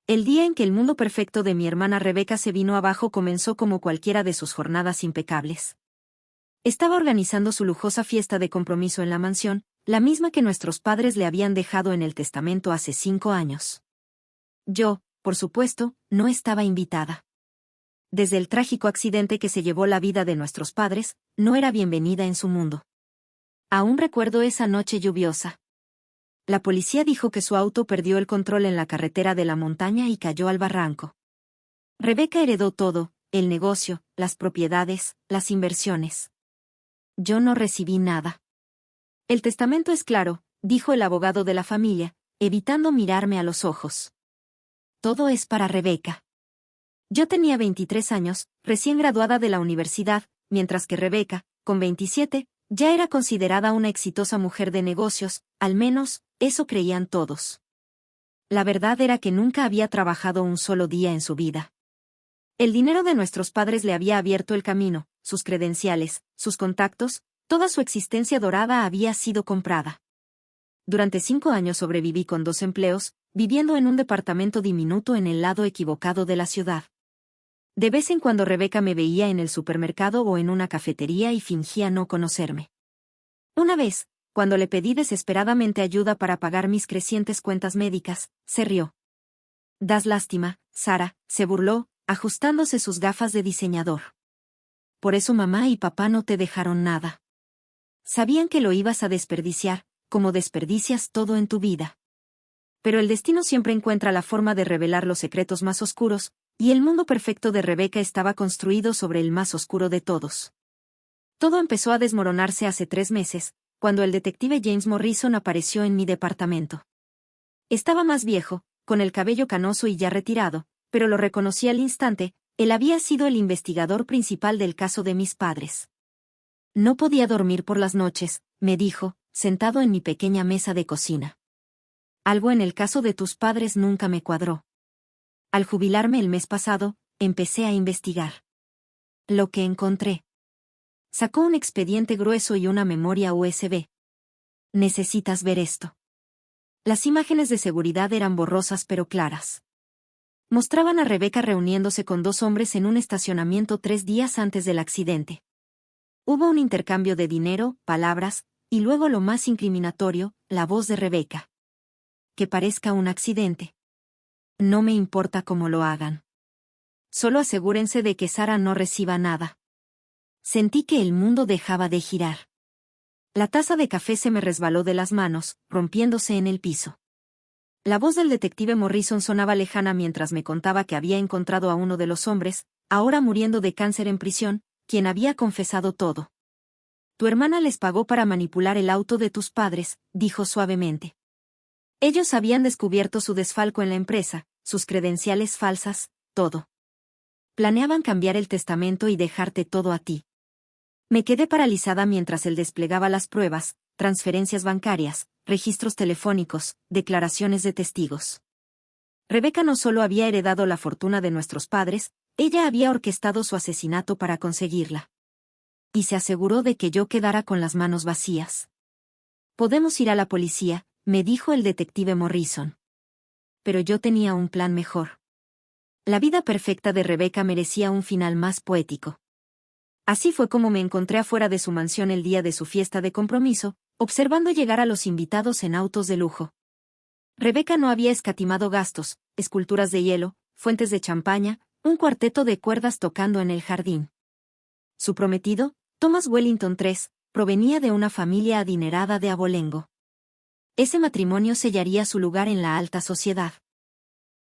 El día en que el mundo perfecto de mi hermana Rebeca se vino abajo comenzó como cualquiera de sus jornadas impecables. Estaba organizando su lujosa fiesta de compromiso en la mansión, la misma que nuestros padres le habían dejado en el testamento hace 5 años. Yo, por supuesto, no estaba invitada. Desde el trágico accidente que se llevó la vida de nuestros padres, no era bienvenida en su mundo. Aún recuerdo esa noche lluviosa. La policía dijo que su auto perdió el control en la carretera de la montaña y cayó al barranco. Rebeca heredó todo, el negocio, las propiedades, las inversiones. Yo no recibí nada. El testamento es claro, dijo el abogado de la familia, evitando mirarme a los ojos. Todo es para Rebeca. Yo tenía 23 años, recién graduada de la universidad, mientras que Rebeca, con 27, ya era considerada una exitosa mujer de negocios, al menos, eso creían todos. La verdad era que nunca había trabajado un solo día en su vida. El dinero de nuestros padres le había abierto el camino, sus credenciales, sus contactos, toda su existencia dorada había sido comprada. Durante 5 años sobreviví con 2 empleos, viviendo en un departamento diminuto en el lado equivocado de la ciudad. De vez en cuando Rebeca me veía en el supermercado o en una cafetería y fingía no conocerme. Una vez, cuando le pedí desesperadamente ayuda para pagar mis crecientes cuentas médicas, se rió. «Das lástima, Sara», se burló, ajustándose sus gafas de diseñador. «Por eso mamá y papá no te dejaron nada. Sabían que lo ibas a desperdiciar, como desperdicias todo en tu vida. Pero el destino siempre encuentra la forma de revelar los secretos más oscuros, y el mundo perfecto de Rebeca estaba construido sobre el más oscuro de todos. Todo empezó a desmoronarse hace 3 meses, cuando el detective James Morrison apareció en mi departamento. Estaba más viejo, con el cabello canoso y ya retirado, pero lo reconocí al instante, él había sido el investigador principal del caso de mis padres. «No podía dormir por las noches», me dijo, sentado en mi pequeña mesa de cocina. «Algo en el caso de tus padres nunca me cuadró. Al jubilarme el mes pasado, empecé a investigar. Lo que encontré». Sacó un expediente grueso y una memoria USB. «Necesitas ver esto». Las imágenes de seguridad eran borrosas pero claras. Mostraban a Rebeca reuniéndose con 2 hombres en un estacionamiento 3 días antes del accidente. Hubo un intercambio de dinero, palabras, y luego lo más incriminatorio, la voz de Rebeca. «Que parezca un accidente. No me importa cómo lo hagan. Solo asegúrense de que Sara no reciba nada». Sentí que el mundo dejaba de girar. La taza de café se me resbaló de las manos, rompiéndose en el piso. La voz del detective Morrison sonaba lejana mientras me contaba que había encontrado a uno de los hombres, ahora muriendo de cáncer en prisión, quien había confesado todo. «Tu hermana les pagó para manipular el auto de tus padres», dijo suavemente. «Ellos habían descubierto su desfalco en la empresa, sus credenciales falsas, todo. Planeaban cambiar el testamento y dejarte todo a ti». Me quedé paralizada mientras él desplegaba las pruebas, transferencias bancarias, registros telefónicos, declaraciones de testigos. Rebeca no solo había heredado la fortuna de nuestros padres, ella había orquestado su asesinato para conseguirla. Y se aseguró de que yo quedara con las manos vacías. «Podemos ir a la policía», me dijo el detective Morrison. Pero yo tenía un plan mejor. La vida perfecta de Rebeca merecía un final más poético. Así fue como me encontré afuera de su mansión el día de su fiesta de compromiso, observando llegar a los invitados en autos de lujo. Rebeca no había escatimado gastos, esculturas de hielo, fuentes de champaña, un cuarteto de cuerdas tocando en el jardín. Su prometido, Thomas Wellington III, provenía de una familia adinerada de abolengo. Ese matrimonio sellaría su lugar en la alta sociedad.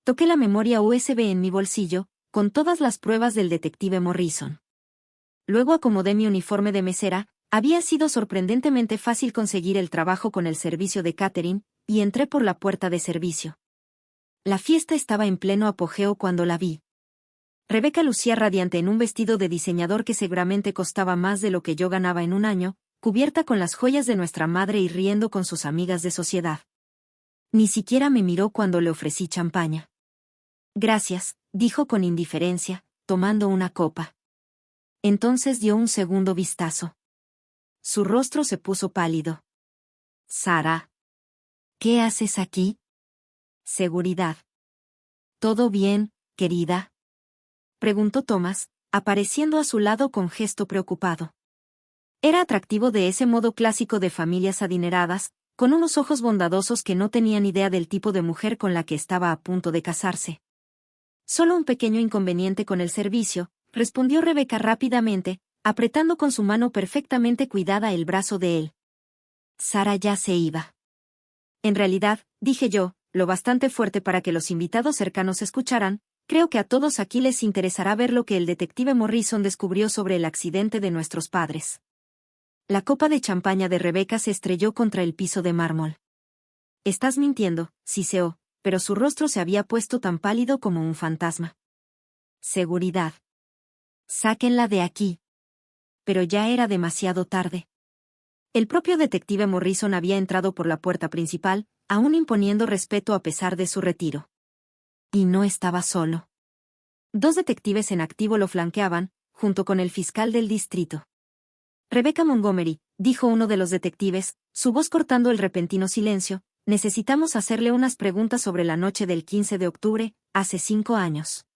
Toqué la memoria USB en mi bolsillo, con todas las pruebas del detective Morrison. Luego acomodé mi uniforme de mesera, había sido sorprendentemente fácil conseguir el trabajo con el servicio de catering, y entré por la puerta de servicio. La fiesta estaba en pleno apogeo cuando la vi. Rebeca lucía radiante en un vestido de diseñador que seguramente costaba más de lo que yo ganaba en un año, cubierta con las joyas de nuestra madre y riendo con sus amigas de sociedad. Ni siquiera me miró cuando le ofrecí champaña. «Gracias», dijo con indiferencia, tomando una copa. Entonces dio un segundo vistazo. Su rostro se puso pálido. «Sara, ¿qué haces aquí?» «Seguridad». ¿Todo bien, querida?, preguntó Thomas, apareciendo a su lado con gesto preocupado. Era atractivo de ese modo clásico de familias adineradas, con unos ojos bondadosos que no tenían idea del tipo de mujer con la que estaba a punto de casarse. Solo un pequeño inconveniente con el servicio, respondió Rebeca rápidamente, apretando con su mano perfectamente cuidada el brazo de él. Sara ya se iba. En realidad, dije yo, lo bastante fuerte para que los invitados cercanos escucharan, creo que a todos aquí les interesará ver lo que el detective Morrison descubrió sobre el accidente de nuestros padres. La copa de champaña de Rebeca se estrelló contra el piso de mármol. Estás mintiendo, siseó, pero su rostro se había puesto tan pálido como un fantasma. Seguridad. Sáquenla de aquí. Pero ya era demasiado tarde. El propio detective Morrison había entrado por la puerta principal, aún imponiendo respeto a pesar de su retiro. Y no estaba solo. 2 detectives en activo lo flanqueaban, junto con el fiscal del distrito. Rebecca Montgomery, dijo uno de los detectives, su voz cortando el repentino silencio, necesitamos hacerle unas preguntas sobre la noche del 15 de octubre, hace 5 años.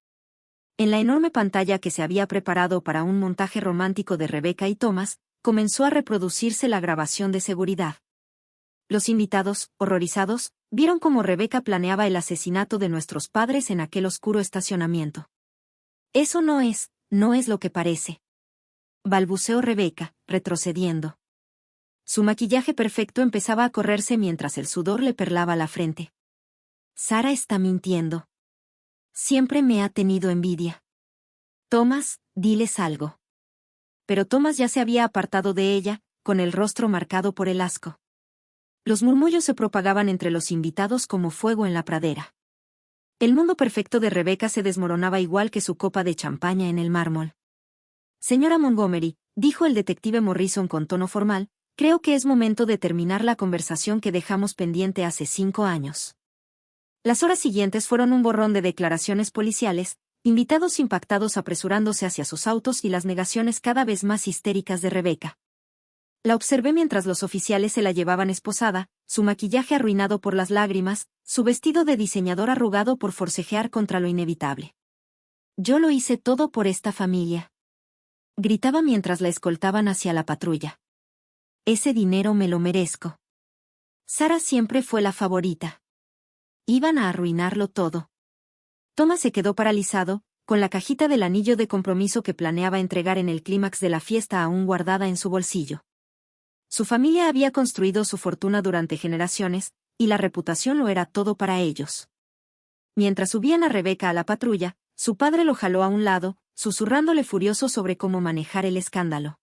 En la enorme pantalla que se había preparado para un montaje romántico de Rebecca y Thomas, comenzó a reproducirse la grabación de seguridad. Los invitados, horrorizados, vieron cómo Rebecca planeaba el asesinato de nuestros padres en aquel oscuro estacionamiento. Eso no es lo que parece. Balbuceó Rebecca, retrocediendo. Su maquillaje perfecto empezaba a correrse mientras el sudor le perlaba la frente. Sara está mintiendo. Siempre me ha tenido envidia. Thomas, diles algo. Pero Thomas ya se había apartado de ella, con el rostro marcado por el asco. Los murmullos se propagaban entre los invitados como fuego en la pradera. El mundo perfecto de Rebecca se desmoronaba igual que su copa de champaña en el mármol. Señora Montgomery, dijo el detective Morrison con tono formal, creo que es momento de terminar la conversación que dejamos pendiente hace 5 años. Las horas siguientes fueron un borrón de declaraciones policiales, invitados impactados apresurándose hacia sus autos y las negaciones cada vez más histéricas de Rebecca. La observé mientras los oficiales se la llevaban esposada, su maquillaje arruinado por las lágrimas, su vestido de diseñador arrugado por forcejear contra lo inevitable. Yo lo hice todo por esta familia. Gritaba mientras la escoltaban hacia la patrulla. Ese dinero me lo merezco. Sara siempre fue la favorita. Iban a arruinarlo todo. Thomas se quedó paralizado, con la cajita del anillo de compromiso que planeaba entregar en el clímax de la fiesta aún guardada en su bolsillo. Su familia había construido su fortuna durante generaciones, y la reputación lo era todo para ellos. Mientras subían a Rebecca a la patrulla, su padre lo jaló a un lado, susurrándole furioso sobre cómo manejar el escándalo.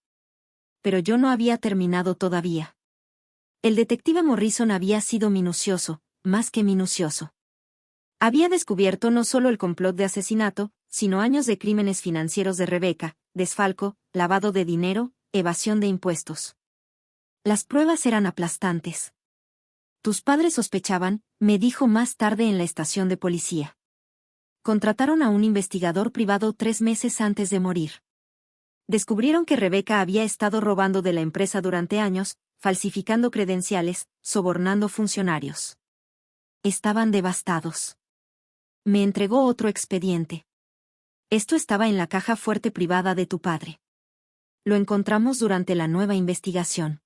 Pero yo no había terminado todavía. El detective Morrison había sido minucioso, más que minucioso. Había descubierto no solo el complot de asesinato, sino años de crímenes financieros de Rebecca, desfalco, lavado de dinero, evasión de impuestos. Las pruebas eran aplastantes. Tus padres sospechaban, me dijo más tarde en la estación de policía. Contrataron a un investigador privado 3 meses antes de morir. Descubrieron que Rebecca había estado robando de la empresa durante años, falsificando credenciales, sobornando funcionarios. Estaban devastados. Me entregó otro expediente. Esto estaba en la caja fuerte privada de tu padre. Lo encontramos durante la nueva investigación.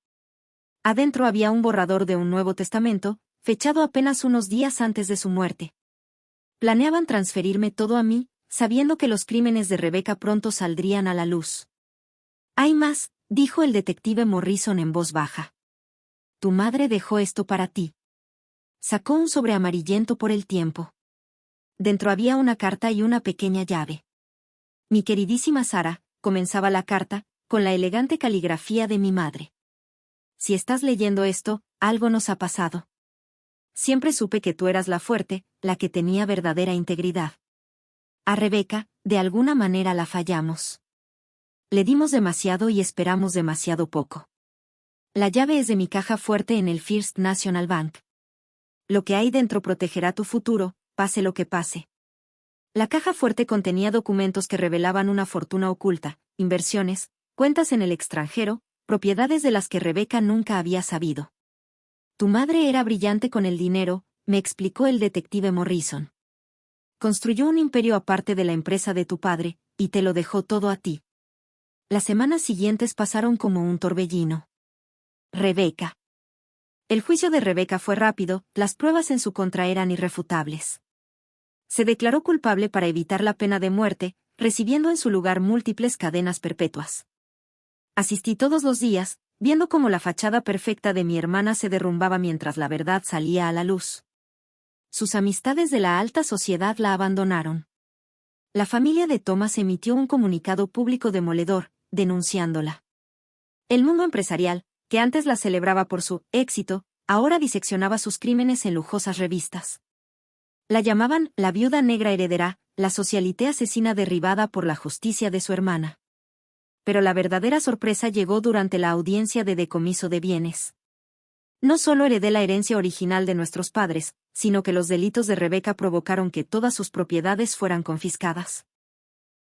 Adentro había un borrador de un Nuevo Testamento, fechado apenas unos días antes de su muerte. Planeaban transferirme todo a mí, sabiendo que los crímenes de Rebecca pronto saldrían a la luz. Hay más, dijo el detective Morrison en voz baja. Tu madre dejó esto para ti. Sacó un sobre amarillento por el tiempo. Dentro había una carta y una pequeña llave. Mi queridísima Sara, comenzaba la carta, con la elegante caligrafía de mi madre. Si estás leyendo esto, algo nos ha pasado. Siempre supe que tú eras la fuerte, la que tenía verdadera integridad. A Rebecca, de alguna manera la fallamos. Le dimos demasiado y esperamos demasiado poco. La llave es de mi caja fuerte en el First National Bank. Lo que hay dentro protegerá tu futuro, pase lo que pase. La caja fuerte contenía documentos que revelaban una fortuna oculta, inversiones, cuentas en el extranjero, propiedades de las que Rebecca nunca había sabido. Tu madre era brillante con el dinero, me explicó el detective Morrison. Construyó un imperio aparte de la empresa de tu padre, y te lo dejó todo a ti. Las semanas siguientes pasaron como un torbellino. Rebeca. El juicio de Rebeca fue rápido, las pruebas en su contra eran irrefutables. Se declaró culpable para evitar la pena de muerte, recibiendo en su lugar múltiples cadenas perpetuas. Asistí todos los días, viendo cómo la fachada perfecta de mi hermana se derrumbaba mientras la verdad salía a la luz. Sus amistades de la alta sociedad la abandonaron. La familia de Thomas emitió un comunicado público demoledor, denunciándola. El mundo empresarial, que antes la celebraba por su éxito, ahora diseccionaba sus crímenes en lujosas revistas. La llamaban la viuda negra heredera, la socialité asesina derribada por la justicia de su hermana. Pero la verdadera sorpresa llegó durante la audiencia de decomiso de bienes. No solo heredé la herencia original de nuestros padres, sino que los delitos de Rebeca provocaron que todas sus propiedades fueran confiscadas.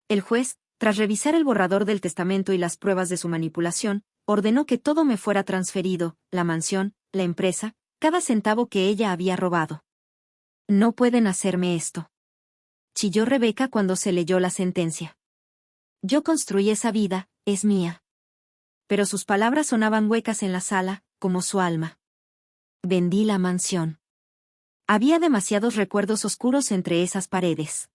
El juez, tras revisar el borrador del testamento y las pruebas de su manipulación, ordenó que todo me fuera transferido, la mansión, la empresa, cada centavo que ella había robado. No pueden hacerme esto. Chilló Rebeca cuando se leyó la sentencia. Yo construí esa vida, es mía. Pero sus palabras sonaban huecas en la sala, como su alma. Vendí la mansión. Había demasiados recuerdos oscuros entre esas paredes.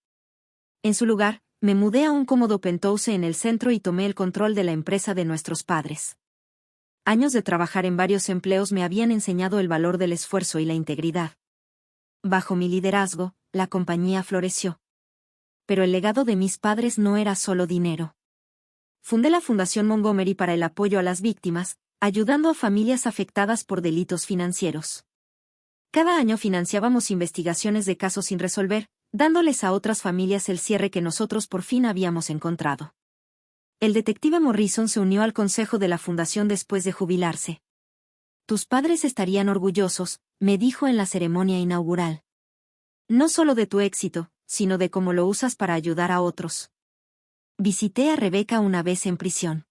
En su lugar, me mudé a un cómodo penthouse en el centro y tomé el control de la empresa de nuestros padres. Años de trabajar en varios empleos me habían enseñado el valor del esfuerzo y la integridad. Bajo mi liderazgo, la compañía floreció. Pero el legado de mis padres no era solo dinero. Fundé la Fundación Montgomery para el apoyo a las víctimas, ayudando a familias afectadas por delitos financieros. Cada año financiábamos investigaciones de casos sin resolver, dándoles a otras familias el cierre que nosotros por fin habíamos encontrado. El detective Morrison se unió al consejo de la fundación después de jubilarse. Tus padres estarían orgullosos, me dijo en la ceremonia inaugural. No solo de tu éxito, sino de cómo lo usas para ayudar a otros. Visité a Rebeca una vez en prisión.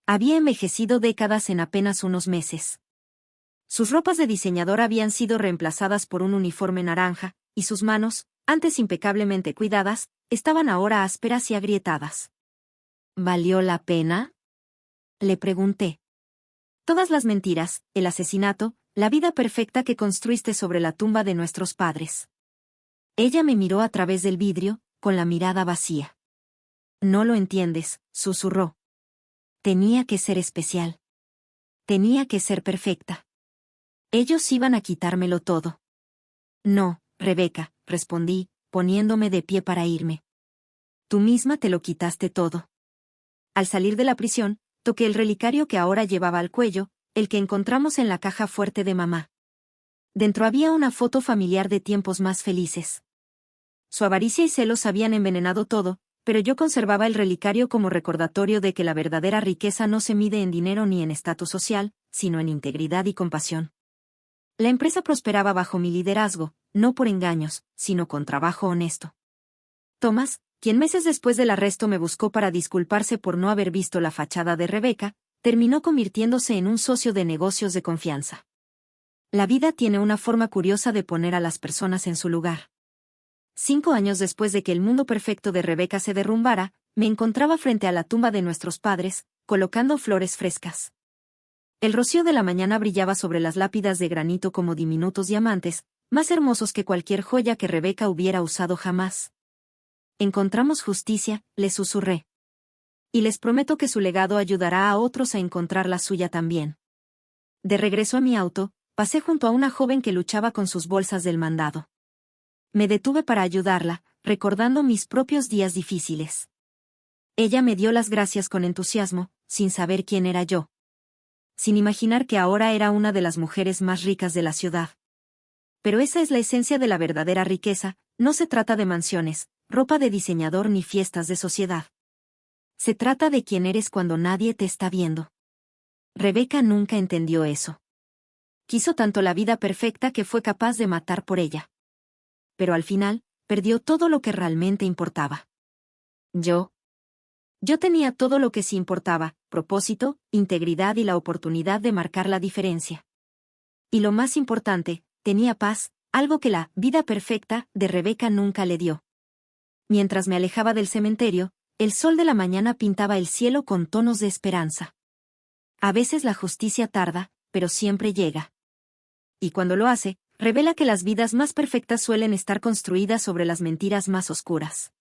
Había envejecido décadas en apenas unos meses. Sus ropas de diseñador habían sido reemplazadas por un uniforme naranja, y sus manos, antes impecablemente cuidadas, estaban ahora ásperas y agrietadas. ¿Valió la pena? Le pregunté. Todas las mentiras, el asesinato, la vida perfecta que construiste sobre la tumba de nuestros padres. Ella me miró a través del vidrio, con la mirada vacía. No lo entiendes, susurró. Tenía que ser especial. Tenía que ser perfecta. Ellos iban a quitármelo todo. No, Rebeca, respondí, poniéndome de pie para irme. Tú misma te lo quitaste todo. Al salir de la prisión, toqué el relicario que ahora llevaba al cuello, el que encontramos en la caja fuerte de mamá. Dentro había una foto familiar de tiempos más felices. Su avaricia y celos habían envenenado todo, pero yo conservaba el relicario como recordatorio de que la verdadera riqueza no se mide en dinero ni en estatus social, sino en integridad y compasión. La empresa prosperaba bajo mi liderazgo, no por engaños, sino con trabajo honesto. Thomas, quien meses después del arresto me buscó para disculparse por no haber visto la fachada de Rebeca, terminó convirtiéndose en un socio de negocios de confianza. La vida tiene una forma curiosa de poner a las personas en su lugar. 5 años después de que el mundo perfecto de Rebeca se derrumbara, me encontraba frente a la tumba de nuestros padres, colocando flores frescas. El rocío de la mañana brillaba sobre las lápidas de granito como diminutos diamantes, más hermosos que cualquier joya que Rebeca hubiera usado jamás. Encontramos justicia, le susurré. Y les prometo que su legado ayudará a otros a encontrar la suya también. De regreso a mi auto, pasé junto a una joven que luchaba con sus bolsas del mandado. Me detuve para ayudarla, recordando mis propios días difíciles. Ella me dio las gracias con entusiasmo, sin saber quién era yo. Sin imaginar que ahora era una de las mujeres más ricas de la ciudad. Pero esa es la esencia de la verdadera riqueza, no se trata de mansiones, ropa de diseñador ni fiestas de sociedad. Se trata de quién eres cuando nadie te está viendo. Rebeca nunca entendió eso. Quiso tanto la vida perfecta que fue capaz de matar por ella. Pero al final, perdió todo lo que realmente importaba. Yo tenía todo lo que sí importaba, propósito, integridad y la oportunidad de marcar la diferencia. Y lo más importante, tenía paz, algo que la vida perfecta de Rebeca nunca le dio. Mientras me alejaba del cementerio, el sol de la mañana pintaba el cielo con tonos de esperanza. A veces la justicia tarda, pero siempre llega. Y cuando lo hace, revela que las vidas más perfectas suelen estar construidas sobre las mentiras más oscuras.